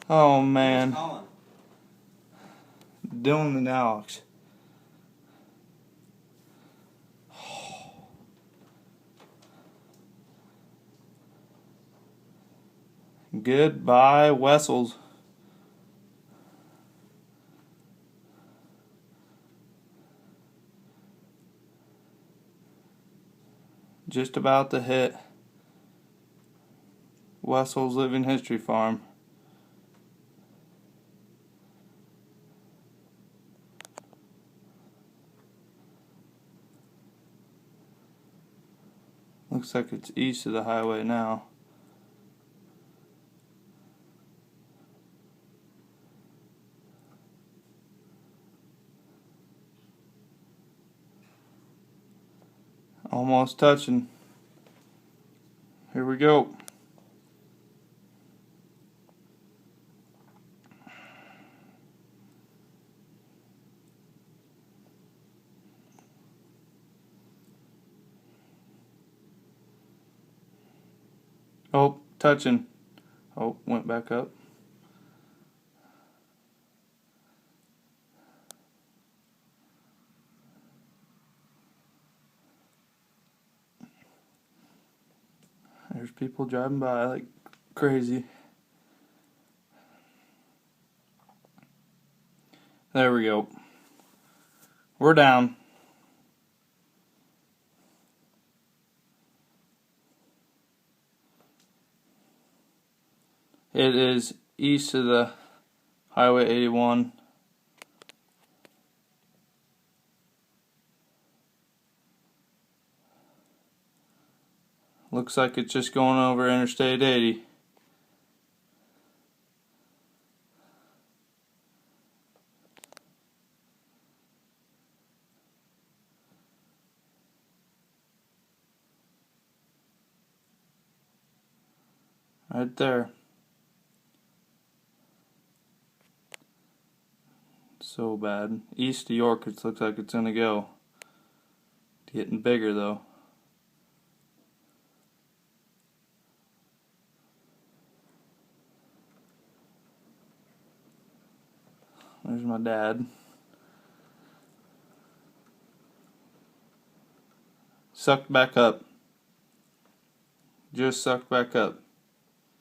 Oh man. Dylan and Alex. Goodbye, Wessels. Just about to hit Wessels Living History Farm. Looks like it's east of the highway now. Almost touching. Here we go. Oh, touching. Oh, went back up. There's people driving by like crazy. There we go. We're down. It is east of the Highway 81. Looks like it's just going over Interstate 80. Right there. So bad. East of York, it looks like it's gonna go. Getting bigger though. There's my dad. Sucked back up. Just sucked back up.